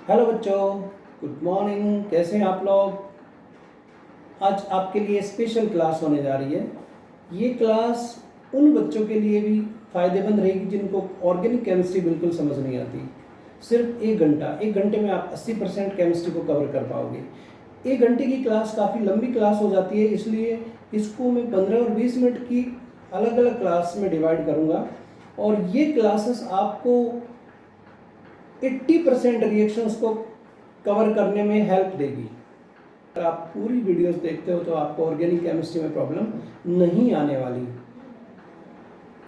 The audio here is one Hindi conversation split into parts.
हेलो बच्चों, गुड मॉर्निंग। कैसे हैं आप लोग? आज आपके लिए स्पेशल क्लास होने जा रही है। ये क्लास उन बच्चों के लिए भी फ़ायदेमंद रहेगी जिनको ऑर्गेनिक केमिस्ट्री बिल्कुल समझ नहीं आती। सिर्फ एक घंटे में आप 80% केमिस्ट्री को कवर कर पाओगे। 1 घंटे की क्लास काफ़ी लंबी क्लास हो जाती है, इसलिए इसको मैं 15 और 20 मिनट की अलग अलग क्लास में डिवाइड करूँगा और ये क्लासेस आपको 80% रिएक्शंस को कवर करने में हेल्प देगी। अगर आप पूरी वीडियोस देखते हो तो आपको ऑर्गेनिक केमिस्ट्री में प्रॉब्लम नहीं आने वाली।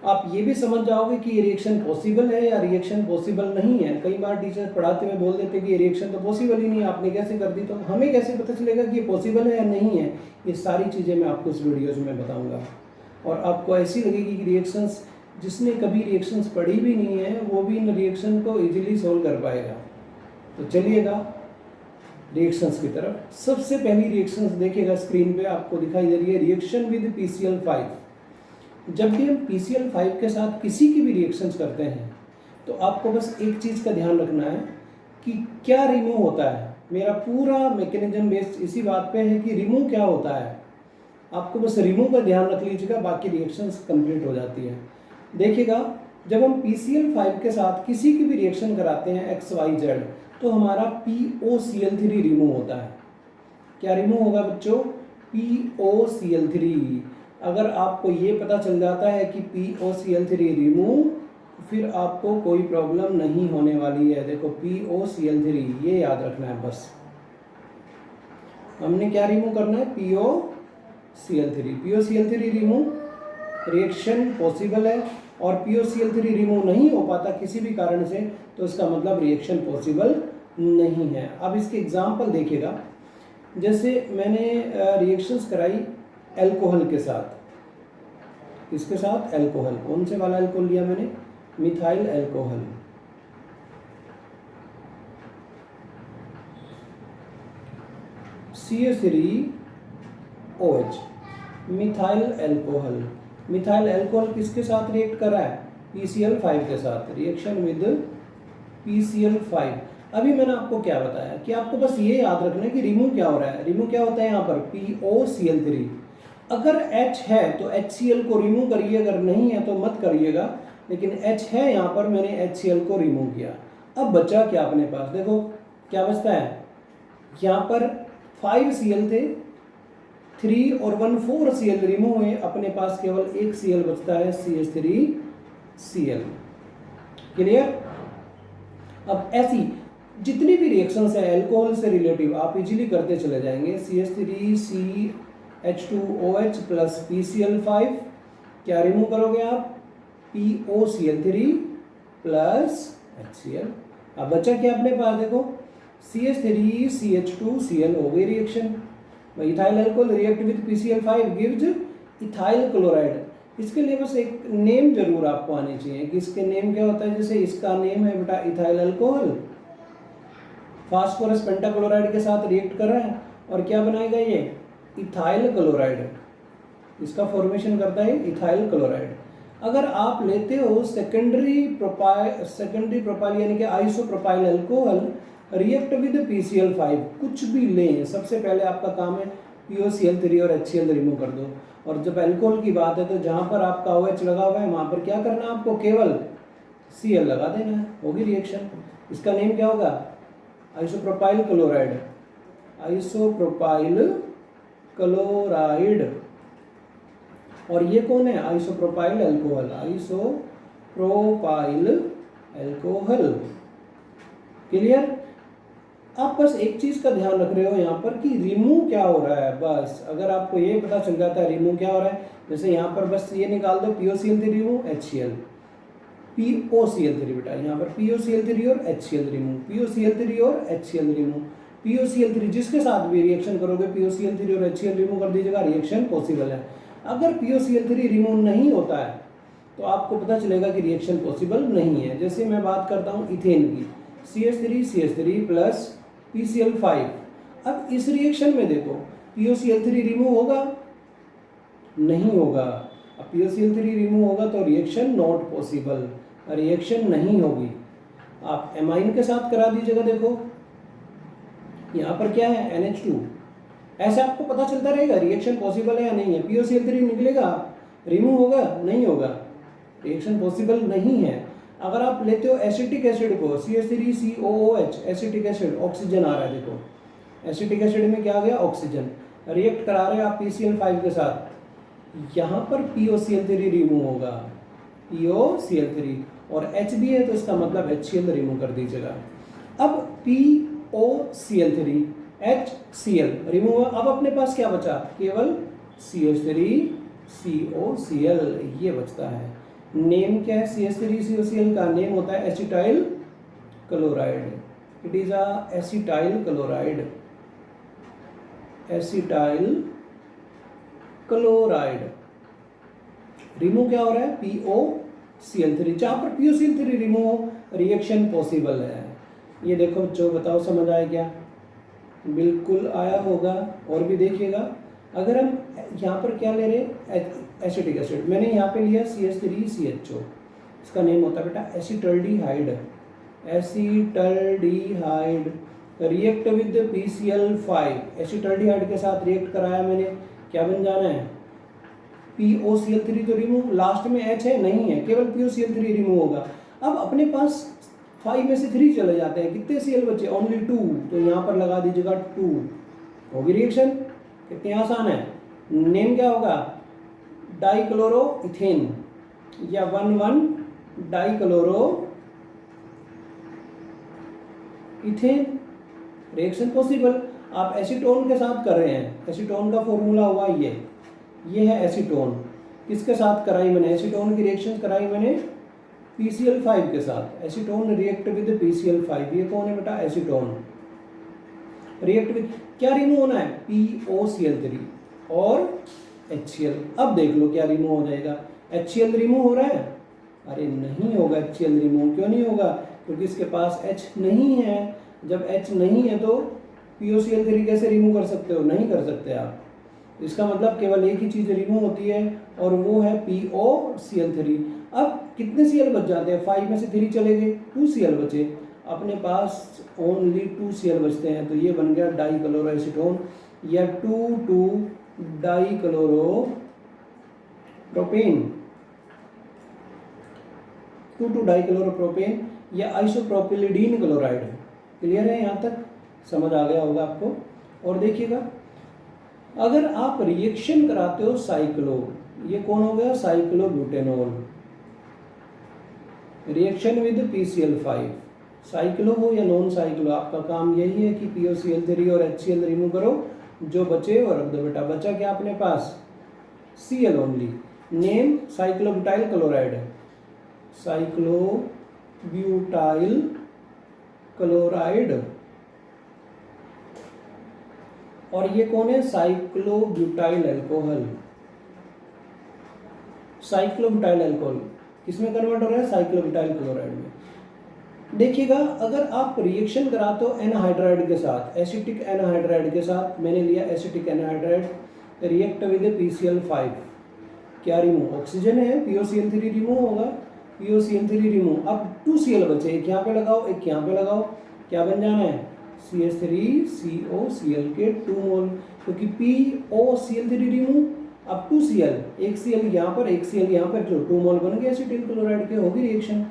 आप ये भी समझ जाओगे कि ये रिएक्शन पॉसिबल है या रिएक्शन पॉसिबल नहीं है। कई बार टीचर पढ़ाते हुए बोल देते हैं कि ये रिएक्शन तो पॉसिबल ही नहीं है, आपने कैसे कर दी। तो हमें कैसे पता चलेगा कि ये पॉसिबल है या नहीं है? ये सारी चीज़ें मैं आपको इस वीडियोज़ में बताऊँगा और आपको ऐसी लगेगी कि रिएक्शंस, जिसने कभी रिएक्शंस पढ़ी भी नहीं है वो भी इन रिएक्शन को ईजिली सोल्व कर पाएगा। तो चलिएगा रिएक्शंस की तरफ। सबसे पहली रिएक्शंस देखिएगा, स्क्रीन पे आपको दिखाई दे रही है रिएक्शन विद PCl5। जब भी हम PCl5 के साथ किसी की भी रिएक्शंस करते हैं तो आपको बस एक चीज़ का ध्यान रखना है कि क्या रिमूव होता है। मेरा पूरा मैकेनिज्म बेस्ड इसी बात पे है कि रिमूव क्या होता है। आपको बस रिमूव का ध्यान रख लीजिएगा, बाकी रिएक्शंस कंप्लीट हो जाती है। देखिएगा, जब हम PCl5 के साथ किसी की भी रिएक्शन कराते हैं XYZ तो हमारा POCl3 रिमूव होता है। क्या रिमूव होगा बच्चों? POCl3। अगर आपको ये पता चल जाता है कि POCl3 रिमूव, फिर आपको कोई प्रॉब्लम नहीं होने वाली है। देखो POCl3, ये याद रखना है बस। हमने क्या रिमूव करना है? POCl3 रिमूव, रिएक्शन पॉसिबल है। और POCl3 रिमूव नहीं हो पाता किसी भी कारण से तो इसका मतलब रिएक्शन पॉसिबल नहीं है। अब इसके एग्जाम्पल देखिएगा। जैसे मैंने रिएक्शंस कराई अल्कोहल के साथ। इसके साथ अल्कोहल, कौन से वाला अल्कोहल लिया मैंने? Methyl alcohol. CH3OH, methyl alcohol. Methyl alcohol किसके साथ रिएक्ट कर रहा है? PCl5 के साथ। Reaction with PCl5। अभी मैंने आपको क्या बताया कि आपको बस ये याद रखना है कि रिमूव क्या हो रहा है। रिमूव क्या होता है यहाँ पर? POCl3। अगर H है तो HCl को रिमूव करिए, अगर नहीं है तो मत करिएगा। लेकिन H है यहाँ पर, मैंने HCl को रिमूव किया। अब बचा क्या अपने पास? देखो क्या बचता है यहाँ पर। 5Cl थे, 3 और 1 4Cl रिमूव हुए, अपने पास केवल एक Cl बचता है, CH3Cl। क्लियर? अब ऐसी जितनी भी रिएक्शंस है अल्कोहल से रिलेटिव आप इजीली करते चले जाएंगे। CH3CH2OH प्लस PCl5, क्या रिमूव करोगे आप? POCl3 plus HCl। अब बचा क्या अपने पास? देखो CH3CH2Cl हो गई reaction. Ethyl alcohol react with PCl5 gives ethyl chloride. इसके लिए बस एक नेम जरूर आपको आनी चाहिए कि इसके नेम क्या होता है। जैसे इसका नेम है बेटा इथाइल अल्कोहल, फास्फोरस पेंटाक्लोराइड के साथ रिएक्ट कर रहा है और क्या बनाएगा ये? Ethyl chloride. इसका फॉर्मेशन करता है इथाइल क्लोराइड। अगर आप लेते हो सेकेंडरी प्रोपाइल यानी कि isopropyl alcohol react with PCl5, कुछ भी लें, सबसे पहले आपका काम है POCl3 और HCl रिमूव कर दो। और जब अल्कोहल की बात है तो जहाँ पर आपका OH लगा हुआ है वहाँ पर क्या करना है आपको? केवल Cl लगा देना है, होगी रिएक्शन। इसका नेम क्या होगा? Isopropyl chloride. Isopropyl chloride. और ये कौन है? Isopropyl alcohol. Isopropyl alcohol. Clear? आप बस एक चीज का ध्यान रख रहे हो यहाँ पर कि रिमूव क्या हो रहा है। बस अगर आपको ये पता चल जाता है रिमूव क्या हो रहा है, जैसे यहाँ पर बस ये निकाल दो POCl3 रिमूव, HCl, POCl3 बेटा, यहाँ पर POCl3 और HCl रिमूव, POCl3 और HCl रिमूव, POCl3 जिसके साथ भी रिएक्शन करोगे POCl3 और HCl रिमूव कर दीजिएगा, रिएक्शन पॉसिबल है। अगर POCl3 रिमूव नहीं होता है तो आपको पता चलेगा कि रिएक्शन पॉसिबल नहीं है। जैसे मैं बात करता हूँ इथेन की, CH3 प्लस PCl5। अब इस रिएक्शन में देखो POCl3 रिमूव होगा? नहीं होगा। अब POCl3 रिमूव होगा तो रिएक्शन नॉट पॉसिबल, रिएक्शन नहीं होगी। आप एमाइन के साथ करा दीजिएगा। देखो यहाँ पर क्या है NH2। ऐसे आपको पता चलता रहेगा रिएक्शन पॉसिबल है या नहीं है। POCl3 निकलेगा, रिमूव होगा, नहीं होगा, रिएक्शन पॉसिबल नहीं है। अगर आप लेते हो एसिटिक एसिड को, CH3COOH, एसिटिक एसिड, ऑक्सीजन आ रहा है, देखो एसिटिक एसिड में क्या आ गया, ऑक्सीजन, रिएक्ट करा रहे हैं आप PCl5 के साथ, यहाँ पर POCl3 रिमूव होगा, POCl3, और H भी है तो इसका मतलब HCl रिमूव कर दीजिएगा। अब POCl3 HCl रिमूव हुआ, अब अपने पास क्या बचा, केवल CH3COCl ये बचता है। नेम क्या है CH3COCl का, नेम होता है acetyl chloride, it is a acetyl chloride, acetyl chloride. Remove क्या हो रहा है, POCl3, जहां पर POCl3 रिमूव रिएक्शन पॉसिबल है। ये देखो बच्चों, बताओ समझ आया क्या, बिल्कुल आया होगा। और भी देखिएगा, अगर हम यहाँ पर क्या ले रहे हैं, एसिटिक एसिड, मैंने यहाँ पे लिया CH3CHO, इसका नेम होता है बेटा acetaldehyde, acetaldehyde, react with PCl5, acetaldehyde के साथ रिएक्ट कराया मैंने, क्या बन जाना है, POCl3 तो रिमूव, लास्ट में H है, नहीं है, केवल POCl3 रिमूव होगा। अब अपने पास 5 में से 3 चले जाते हैं, कितने Cl बचे, ओनली 2, तो यहाँ पर लगा दीजिएगा 2, होगी रिएक्शन, कितनी आसान है। नेम क्या होगा, डाइक्लोरोइथेन या 1,1 डाइक्लोरो इथेन, रिएक्शन पॉसिबल। आप एसीटोन के साथ कर रहे हैं, एसीटोन का फॉर्मूला हुआ ये है एसीटोन, किसके साथ कराई मैंने, एसीटोन की रिएक्शन कराई मैंने PCl5 के साथ, एसीटोन रिएक्ट विद PCl5, ये कौन है बेटा, एसीटोन, रिएक्ट विद, क्या रिमूव होना है, POCl3 और HCl। अब देख लो क्या रिमूव हो जाएगा, HCl रिमूव हो रहा है, अरे नहीं होगा HCl रिमूव, क्यों नहीं होगा, क्योंकि इसके पास H नहीं है। जब H नहीं है तो POCl3 कैसे रिमूव कर सकते हो, नहीं कर सकते आप। इसका मतलब केवल एक ही चीज़ रिमूव होती है और वो है POCl3। अब कितने Cl बच जाते हैं, 5 में से 3 चले गए, 2 Cl बचे, अपने पास ओनली 2 Cl बचते हैं, तो ये बन गया डाइक्लोरोएसीटोन या 2,2 डाइक्लोरोप्रोपेन, 2,2 डाइक्लोरोप्रोपेन या आइसोप्रोपिलिडीन क्लोराइड। क्लियर है, यहाँ तक समझ आ गया होगा आपको। और देखिएगा, अगर आप रिएक्शन कराते हो साइक्लो, ये कौन हो गया, साइक्लोब्यूटेनॉल, रिएक्शन विद PCl5, साइक्लो हो या नॉन साइक्लो, आपका काम यही है कि POCl3 और HCl रिमूव करो, जो बचे वो रख दो बेटा। बचा क्या अपने पास, Cl only, name साइक्लोब्यूटाइल chloride, साइक्लोब्यूटाइल chloride, और ये कौन है, साइक्लोब्यूटाइल अल्कोहल, साइक्लोब्यूटाइल अल्कोहल किसमें कन्वर्ट हो रहा है, साइक्लोब्यूटाइल क्लोराइड में। देखिएगा, अगर आप रिएक्शन कराते हो एनहाइड्राइड के साथ, एसिटिक एनहाइड्राइड के साथ, मैंने लिया acetic anhydride, react with PCl5, क्या रिमूव, ऑक्सीजन है, POCl3 रिमूव होगा, POCl3 रिमूव। अब 2 Cl बचे, एक यहाँ पे लगाओ, एक यहाँ पे लगाओ, क्या बन जाना है, CH3COCl के 2 मोल, क्योंकि POCl3 रिमूव, अब 2 Cl, एक Cl यहाँ पर, एक Cl यहाँ पर, जो 2 मोल बन गए एसिटिल क्लोराइड के, होगी रिएक्शन।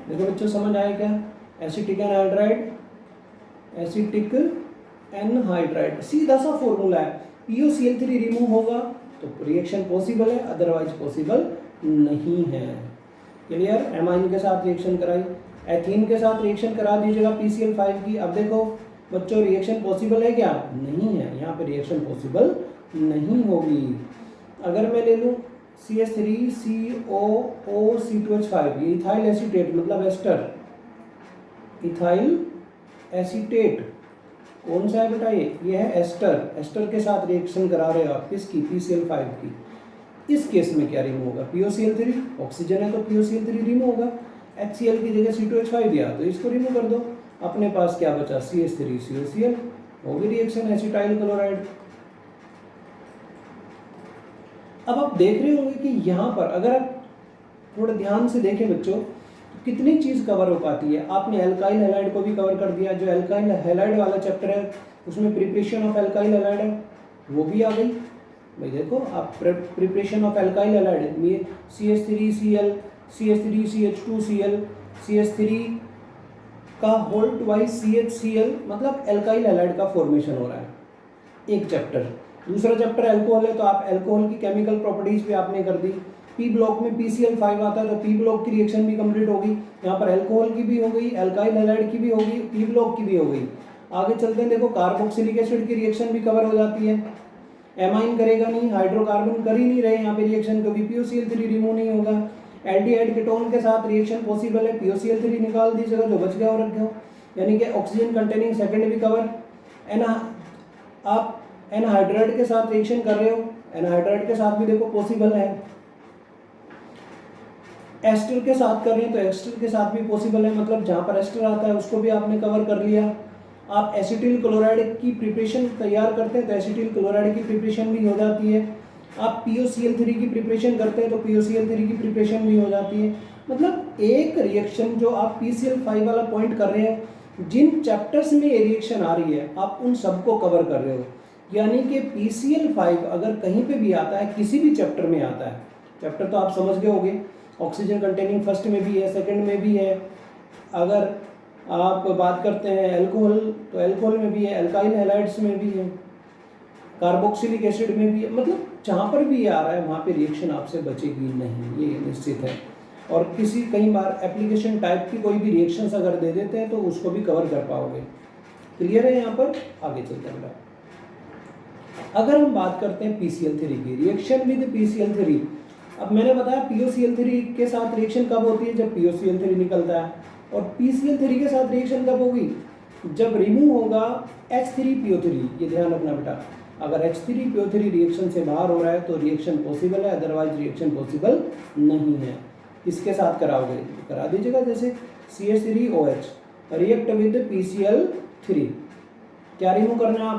देखो बच्चों समझ आया क्या, एसिटिक एनहाइड्राइड, एसिटिक एनहाइड्राइड सीधा सा फॉर्मूला है, POCl3 रिमूव होगा तो रिएक्शन पॉसिबल है, अदरवाइज पॉसिबल नहीं है। क्लियर, एमाइन के साथ रिएक्शन कराई, एथीन के साथ रिएक्शन करा दीजिएगा PCl5 की। अब देखो बच्चों, रिएक्शन पॉसिबल है क्या, नहीं है, यहाँ पे रिएक्शन पॉसिबल नहीं होगी। अगर मैं ले लूँ CH3COOC2H5, ये इथाइल एसीटेट मतलब एस्टर, इथाइल एसीटेट कौन सा है बेटा, ये है एस्टर, एस्टर के साथ रिएक्शन करा रहे हो आप, किसकी, PCl5 की। इस केस में क्या रिमूव होगा, POCl3, ऑक्सीजन है तो POCl3 रिमूव होगा, HCl की जगह C2H5 दिया तो इसको रिमूव कर दो, अपने पास क्या बचा, CH3COCl, होगी रिएक्शन एसिटाइल क्लोराइड। अब आप देख रहे होंगे कि यहाँ पर अगर आप थोड़ा ध्यान से देखें बच्चों, कितनी चीज़ कवर हो पाती है। आपने एल्काइल हैलाइड को भी कवर कर दिया, जो एल्काइल हैलाइड वाला चैप्टर है उसमें प्रिपरेशन ऑफ एल्काइल हैलाइड है, वो भी आ गई। भाई देखो आप preparation of alkyl halide CH3Cl, CH3CH2Cl, CH3 का होल ट्वाइस CHCl, मतलब एल्काइल हैलाइड का फॉर्मेशन हो रहा है एक चैप्टर। दूसरा चैप्टर एल्कोहल है, तो आप एल्कोहल की केमिकल प्रॉपर्टीज भी आपने कर दी। पी ब्लॉक में PCl5 आता है, तो पी ब्लॉक की रिएक्शन भी कंप्लीट होगी। यहाँ पर एल्कोहल की भी हो गई, एल्काइल हैलाइड की भी होगी, पी ब्लॉक की भी हो गई। आगे चलते हैं, देखो कार्बोक्सिलिक एसिड की रिएक्शन भी कवर हो जाती है। एमाइन करेगा नहीं, हाइड्रोकार्बन कर ही नहीं रहे यहाँ पे रिएक्शन, क्योंकि POCl3 रिमूव नहीं होगा। एल्डिहाइड कीटोन के साथ रिएक्शन पॉसिबल है, POCl3 निकाल दीजिएगा, जो बच गया और रख गया, यानी कि ऑक्सीजन कंटेनिंग सेकेंड भी कवर। आप एनहाइड्राइड के साथ रिएक्शन कर रहे हो, एनहाइड्राइड के साथ भी देखो पॉसिबल है। एस्टर के साथ कर रहे हैं तो एस्टर के साथ भी पॉसिबल है, मतलब जहाँ पर एस्टर आता है उसको भी आपने कवर कर लिया। आप एसिटिल क्लोराइड की प्रिपरेशन तैयार करते हैं तो एसिटिल क्लोराइड की प्रिपरेशन भी हो जाती है। आप POCl3 की प्रिपरेशन करते हैं तो POCl3 की प्रिपरेशन भी हो जाती है। मतलब एक रिएक्शन जो आप PCl5 वाला पॉइंट कर रहे हैं, जिन चैप्टर्स में ये रिएक्शन आ रही है आप उन सबको कवर कर रहे हो। यानी कि PCl5 अगर कहीं पे भी आता है, किसी भी चैप्टर में आता है, चैप्टर तो आप समझ गए होंगे, ऑक्सीजन कंटेनिंग फर्स्ट में भी है, सेकंड में भी है। अगर आप बात करते हैं एल्कोहल, तो एल्कोहल में भी है, एल्काइल हैलाइड्स में भी है, कार्बोक्सिलिक एसिड में भी है। मतलब जहाँ पर भी ये आ रहा है वहाँ पे रिएक्शन आपसे बचेगी नहीं, ये निश्चित है। और किसी कई बार एप्लीकेशन टाइप की कोई भी रिएक्शंस अगर दे देते हैं तो उसको भी कवर कर पाओगे। क्लियर है यहाँ पर? आगे चलते हैं। अगर हम बात करते हैं PCl3 की, रिएक्शन विद PCl3, अब मैंने बताया POCl3 के साथ रिएक्शन कब होती है, जब POCl3 निकलता है। और PCl3 के साथ रिएक्शन कब होगी, जब रिमूव होगा H3PO3। ये ध्यान रखना बेटा, अगर H3PO3 रिएक्शन से बाहर हो रहा है तो रिएक्शन पॉसिबल है, अदरवाइज रिएक्शन पॉसिबल नहीं है। किसके साथ कराओगे, करा दीजिएगा, जैसे CH3OH रिएक्ट विद PCl3। क्या रिमूव करना है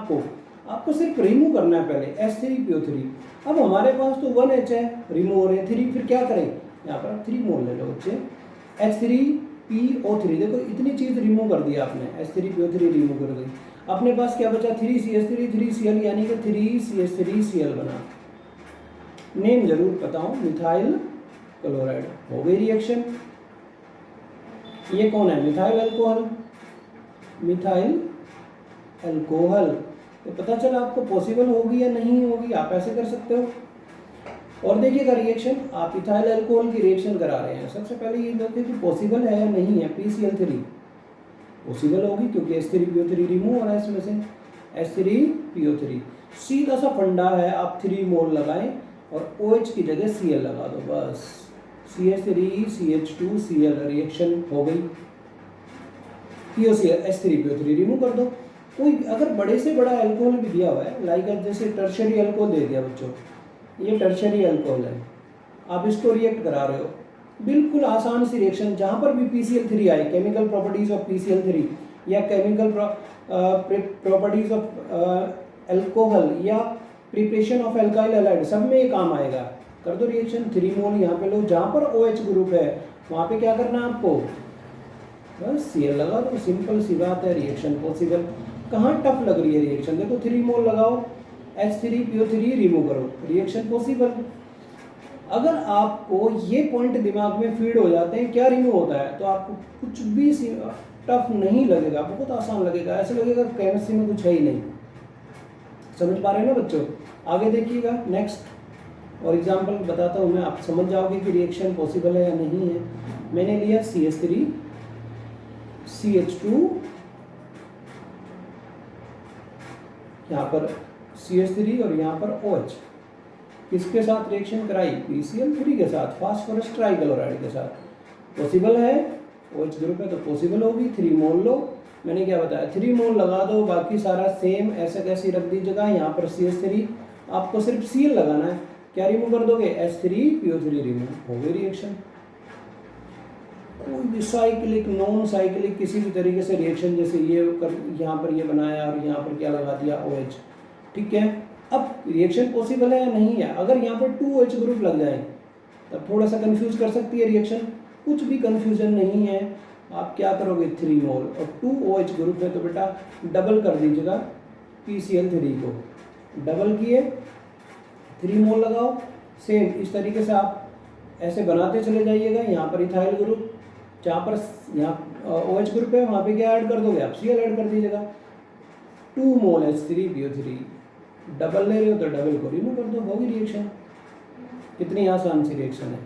आपको सिर्फ रिमूव करना है पहले H3PO3। अब हमारे पास तो 1H है, रिमूव हो रहे हैं 3, फिर क्या करें, यहाँ पर आप 3 मोल ले लो बच्चे, H3PO3। देखो इतनी चीज़ रिमूव कर दी आपने, H3PO3 रिमूव कर दी, अपने पास क्या बचा 3CH3 3Cl, यानी कि 3CH3Cl बना। नेम जरूर बताओ, मिथाइल क्लोराइड। हो गई रिएक्शन। ये कौन है, मिथाइल अल्कोहल, मिथाइल अल्कोहल। तो पता चला आपको पॉसिबल होगी या नहीं होगी, आप ऐसे कर सकते हो। और देखिएगा रिएक्शन, आप इथाइल अल्कोहल की रिएक्शन करा रहे हैं, सबसे पहले ये देखिए कि पॉसिबल है या नहीं है। PCl3 पॉसिबल होगी क्योंकि H3PO3 रिमूव हो रहा है इसमें से, H3PO3 सीधा सा फंडा है, आप 3 मोल लगाएं और OH की जगह Cl लगा दो, बस CH3CH2Cl रिएक्शन हो गई। POCl H3PO3 रिमूव कर दो। कोई अगर बड़े से बड़ा अल्कोहल भी दिया हुआ है, लाइक जैसे टर्शरी अल्कोहल दे दिया बच्चों, ये टर्शरी अल्कोहल है, आप इसको रिएक्ट करा रहे हो, बिल्कुल आसान सी रिएक्शन। जहाँ पर भी PCl3 आए, केमिकल प्रॉपर्टीज ऑफ PCl3 या केमिकल प्रॉपर्टीज ऑफ अल्कोहल या प्रिपरेशन ऑफ एल्काइल हैलाइड, सब में ये काम आएगा। कर दो रिएक्शन, 3 मोल यहाँ पे लो, जहाँ पर OH ग्रुप है वहाँ पे क्या करना है आपको, बस Cl लगा दो, सिंपल सी बात है, रिएक्शन पॉसिबल। कहाँ टफ लग रही है रिएक्शन, देखो 3 मोल लगाओ, H3PO3 रिमूव करो, रिएक्शन पॉसिबल। अगर आपको ये पॉइंट दिमाग में फीड हो जाते हैं क्या रिमूव होता है, तो आपको कुछ भी टफ नहीं लगेगा, बहुत आसान लगेगा, ऐसे लगेगा केमिस्ट्री में कुछ है ही नहीं। समझ पा रहे हैं ना बच्चों? आगे देखिएगा नेक्स्ट, और एग्जाम्पल बताता हूँ मैं, आप समझ जाओगे कि रिएक्शन पॉसिबल है या नहीं है। मैंने लिया CH3 CH2, यहाँ पर CH3 और यहाँ पर OH, किसके साथ रिएक्शन कराई, PCl3 के साथ, फास्फोरस ट्राइक्लोराइड के साथ। पॉसिबल है, OH ग्रुप है तो पॉसिबल होगी। 3 मोल लो, मैंने क्या बताया, 3 मोल लगा दो, बाकी सारा सेम ऐसे कैसे रख दीजिएगा। यहाँ पर CH3, आपको सिर्फ Cl लगाना है, क्या रिमूव कर दोगे, H3PO3 रिमूव, हो गई रिएक्शन। कोई भी साइक्लिक नॉन साइक्लिक किसी भी तरीके से रिएक्शन, जैसे ये कर, यहाँ पर ये बनाया और यहाँ पर क्या लगा दिया, OH, ठीक है। अब रिएक्शन पॉसिबल है या नहीं है, अगर यहाँ पर 2OH ग्रुप लग जाए तब थोड़ा सा कंफ्यूज कर सकती है रिएक्शन। कुछ भी कंफ्यूजन नहीं है। आप क्या करोगे 3 मोल और 2 OH ग्रुप है तो बेटा डबल कर दीजिएगा PCl3 को, डबल किए 3 मोल लगाओ। सेम इस तरीके से आप ऐसे बनाते चले जाइएगा। यहाँ पर इथाइल ग्रुप, जहाँ पर यहाँ OH ग्रुप है वहाँ पे क्या ऐड कर दोगे आप Cl ऐड कर दीजिएगा। 2 मोल H3PO3 डबल ले रहे हो तो डबल को रिमूव कर दो, होगी रिएक्शन। कितनी आसान सी रिएक्शन है।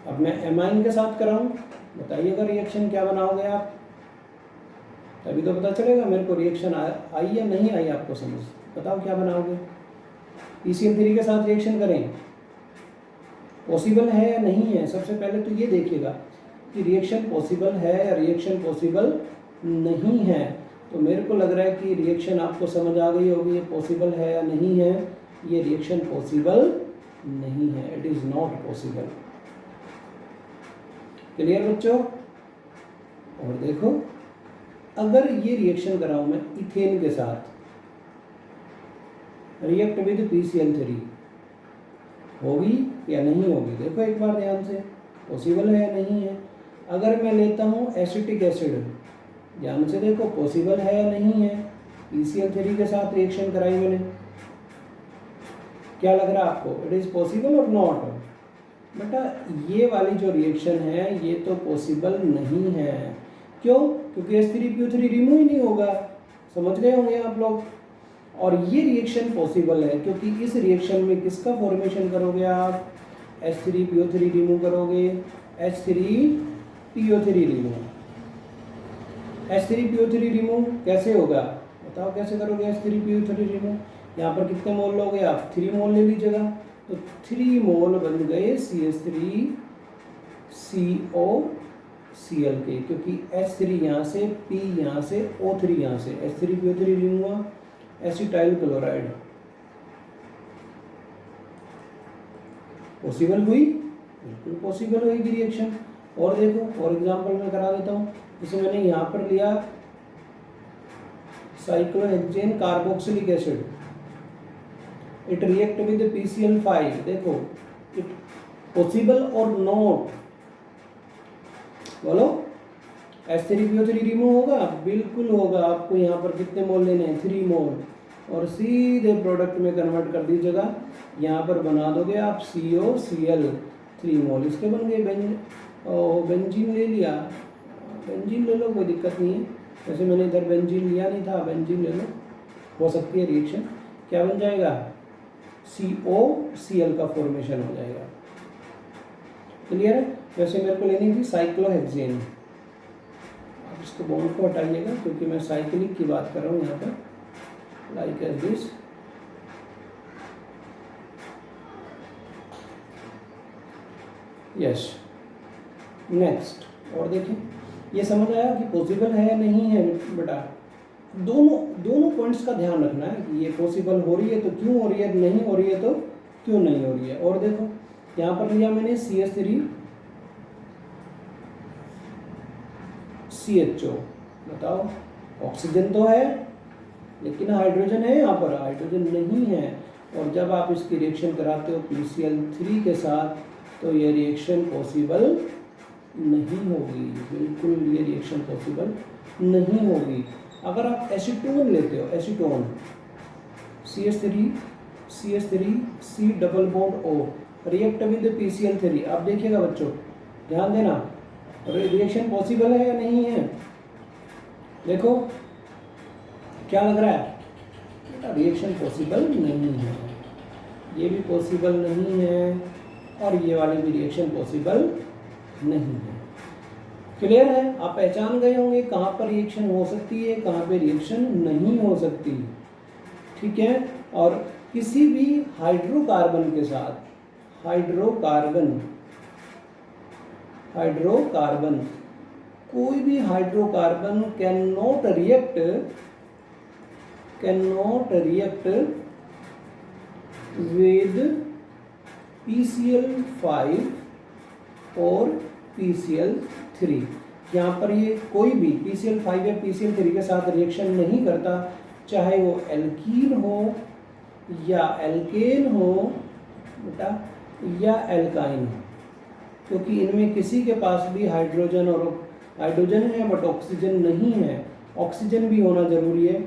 अब मैं एमाइन के साथ कराऊं, बताइएगा रिएक्शन क्या बनाओगे आप, तभी तो पता चलेगा मेरे को रिएक्शन आई या नहीं आई। आपको समझ, बताओ क्या बनाओगे। PCl3 के साथ रिएक्शन करें, पॉसिबल है या नहीं है। सबसे पहले तो ये देखिएगा कि रिएक्शन पॉसिबल है या रिएक्शन पॉसिबल नहीं है। तो मेरे को लग रहा है कि रिएक्शन आपको समझ आ गई होगी, ये पॉसिबल है या नहीं है। ये रिएक्शन पॉसिबल नहीं है, it is not possible. Clear बच्चों। और देखो, अगर ये रिएक्शन कराऊं मैं इथेन के साथ, रिएक्ट विद PCl3, होगी या नहीं होगी। देखो एक बार ध्यान से, पॉसिबल है या नहीं है। अगर मैं लेता हूँ एसिटिक एसिड, ध्यान से देखो पॉसिबल है या नहीं है। PCl3 के साथ रिएक्शन कराई मैंने, क्या लग रहा है आपको, इट इज़ पॉसिबल और नॉट। बेटा ये वाली जो रिएक्शन है ये तो पॉसिबल नहीं है। क्यों? क्योंकि H3PO3 रिमूव ही नहीं होगा। समझ गए होंगे आप लोग। और ये रिएक्शन पॉसिबल है क्योंकि इस रिएक्शन में किसका फॉर्मेशन करोगे आप, H3PO3 रिमूव करोगे, H3PO3 रिमूव। H3PO3 रिमूव कैसे होगा, बताओ कैसे करोगे H3PO3 रिमूव। यहाँ पर कितने मोल लोगे आप, 3 मोल ले लीजिएगा। तो 3 मोल बन गए CH3COCl के, क्योंकि H3 यहाँ से, P यहाँ से, O3 यहाँ से, H3PO3 रिमूव हुआ। एसिटाइल क्लोराइड पॉसिबल हुई, बिल्कुल पॉसिबल होगी रिएक्शन। और देखो, फॉर एग्जांपल मैं करा देता हूँ। जैसे मैंने यहाँ पर लिया cyclohexane carboxylic acid, it react with PCl5। देखो इट पॉसिबल और नॉट, बोलो। H3PO3 रिमूव होगा, बिल्कुल होगा। आपको यहाँ पर कितने मोल लेने हैं, 3 मोल, और सीधे प्रोडक्ट में कन्वर्ट कर दीजिएगा। यहाँ पर बना दोगे आप COCl 3 मोल, इसके बन गए बेंजीन ले लिया, बेंजीन ले लो, कोई दिक्कत नहीं है। वैसे मैंने इधर बेंजीन लिया नहीं था, बेंजीन ले लो, हो सकती है रिएक्शन। क्या बन जाएगा, COCl का फॉर्मेशन हो जाएगा। क्लियर है। वैसे मेरे को लेनी थी साइक्लोहेक्सेन, इसको बॉन्ड को हटाइएगा क्योंकि मैं साइक्लिक की बात कर रहा हूँ यहाँ पर, like as this. Yes, next. और देखें, ये समझ आया कि पॉसिबल है या नहीं है। बेटा दोनों पॉइंट्स का ध्यान रखना है कि ये पॉसिबल हो रही है तो क्यों हो रही है, नहीं हो रही है तो क्यों नहीं हो रही है। और देखो यहाँ पर लिया मैंने CH3CHO, बताओ ऑक्सीजन तो है लेकिन हाइड्रोजन है, यहाँ पर हाइड्रोजन नहीं है। और जब आप इसकी रिएक्शन कराते हो PCl3 के साथ तो ये रिएक्शन पॉसिबल नहीं होगी, बिल्कुल ये रिएक्शन पॉसिबल नहीं होगी। अगर आप एसीटोन लेते हो, acetone CH3 double bond O react with PCl3, आप देखिएगा बच्चों, ध्यान देना, रिएक्शन पॉसिबल है या नहीं है। देखो क्या लग रहा है, रिएक्शन पॉसिबल नहीं है, ये भी पॉसिबल नहीं है और ये वाली भी रिएक्शन पॉसिबल नहीं है। क्लियर है। आप पहचान गए होंगे कहाँ पर रिएक्शन हो सकती है, कहाँ पे रिएक्शन नहीं हो सकती। ठीक है। और किसी भी हाइड्रोकार्बन के साथ, हाइड्रोकार्बन कोई भी hydrocarbon can not react with PCl5 और PCl3। यहाँ पर ये कोई भी PCl5 या PCl3 के साथ रिएक्शन नहीं करता, चाहे वो एल्कीन हो या एल्केन हो बेटा या एल्काइन हो। क्योंकि इनमें किसी के पास भी हाइड्रोजन है बट ऑक्सीजन नहीं है। ऑक्सीजन भी होना जरूरी है,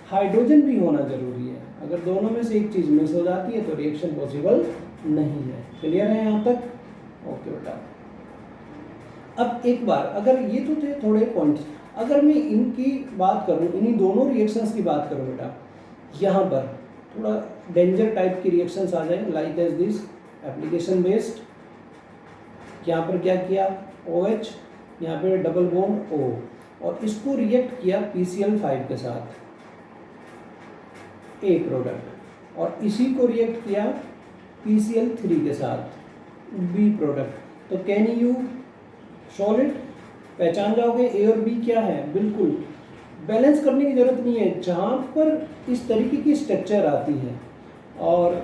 हाइड्रोजन भी होना जरूरी है। अगर दोनों में से एक चीज़ मिस हो जाती है तो रिएक्शन पॉसिबल नहीं है। क्लियर है यहाँ तक? ओके बेटा। अब एक बार अगर ये तो थे थोड़े पॉइंट्स, अगर मैं इनकी बात करूँ, इन्हीं दोनों रिएक्शंस की बात करूँ बेटा, यहाँ पर थोड़ा डेंजर टाइप की रिएक्शंस आ जाए, like as this application based. यहाँ पर क्या किया, OH, यहाँ पे डबल बॉन्ड O, और इसको रिएक्ट किया PCl5 के साथ, A प्रोडक्ट, और इसी को रिएक्ट किया PCl3 के साथ, B प्रोडक्ट। तो कैन यू सॉलिड पहचान जाओगे A और B क्या है? बिल्कुल बैलेंस करने की जरूरत नहीं है। जहाँ पर इस तरीके की स्ट्रक्चर आती है, और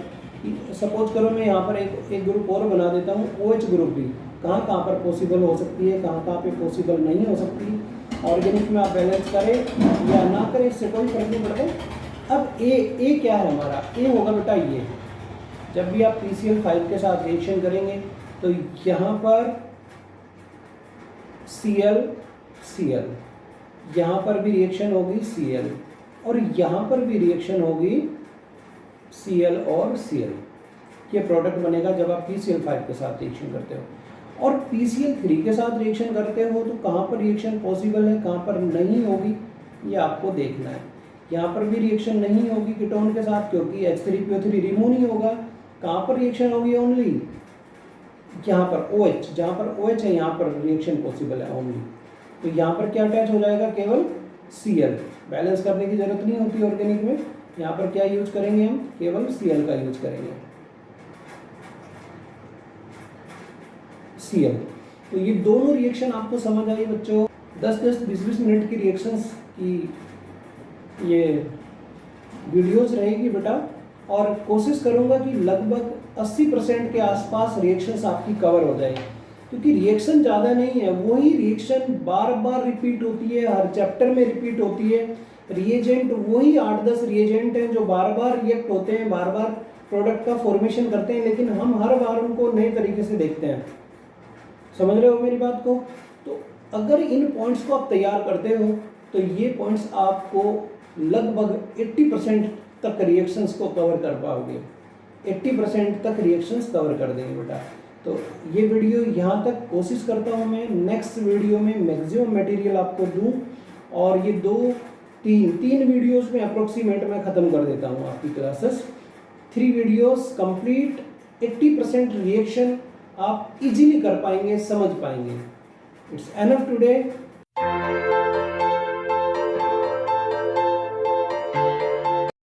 सपोज करो मैं यहाँ पर एक ग्रुप और बना देता हूँ, OH ग्रुप भी कहाँ कहाँ पर पॉसिबल हो सकती है, कहाँ कहाँ पे पॉसिबल नहीं हो सकती। ऑर्गेनिक में आप बैलेंस करें या ना करें, इससे कोई फर्क नहीं पड़ता। अब ए क्या है हमारा? ए होगा बेटा ये, जब भी आप PCl5 के साथ रिएक्शन करेंगे तो यहाँ पर Cl, यहाँ पर भी रिएक्शन होगी Cl, और यहाँ पर भी रिएक्शन होगी Cl और Cl। ये प्रोडक्ट बनेगा जब आप PCl5 के साथ रिएक्शन करते हो। और PCl3 के साथ रिएक्शन करते हो तो कहाँ पर रिएक्शन पॉसिबल है, कहाँ पर नहीं होगी, ये आपको देखना है। यहाँ पर भी रिएक्शन नहीं होगी कीटोन के साथ, क्योंकि H3PO3 रिमूव नहीं होगा। कहाँ पर रिएक्शन होगी? ओनली यहाँ पर OH, जहाँ पर OH है यहाँ पर रिएक्शन पॉसिबल है ओनली। तो यहाँ पर क्या अटैच हो जाएगा? केवल Cl। बैलेंस करने की जरूरत नहीं होती ऑर्गेनिक में। यहाँ पर क्या यूज करेंगे हम? केवल Cl का यूज करेंगे, Cl। तो ये दोनों रिएक्शन आपको समझ आई बच्चों। 10-10, 20-20 मिनट की रिएक्शंस की ये वीडियोस रहेगी बेटा, और कोशिश करूँगा कि लगभग 80% के आसपास रिएक्शंस आपकी कवर हो जाए, क्योंकि रिएक्शन ज़्यादा नहीं है, वही रिएक्शन बार बार रिपीट होती है, हर चैप्टर में रिपीट होती है। रिएजेंट वही 8-10 रिएजेंट हैं जो बार बार रिएक्ट होते हैं, बार बार प्रोडक्ट का फॉर्मेशन करते हैं, लेकिन हम हर बार उनको नए तरीके से देखते हैं। समझ रहे हो मेरी बात को? तो अगर इन पॉइंट्स को आप तैयार करते हो तो ये पॉइंट्स आपको लगभग 80% तक रिएक्शंस को कवर कर पाओगे। 80% तक रिएक्शंस कवर कर देंगे बेटा। तो ये वीडियो यहाँ तक कोशिश करता हूँ मैं नेक्स्ट वीडियो में मैक्सिमम मटेरियल आपको दूँ, और ये 2-3 वीडियोस में अप्रोक्सीमेट मैं ख़त्म कर देता हूँ आपकी क्लासेस। 3 वीडियोस कंप्लीट, 80% रिएक्शन आप इजीली कर पाएंगे, समझ पाएंगे। It's enough today.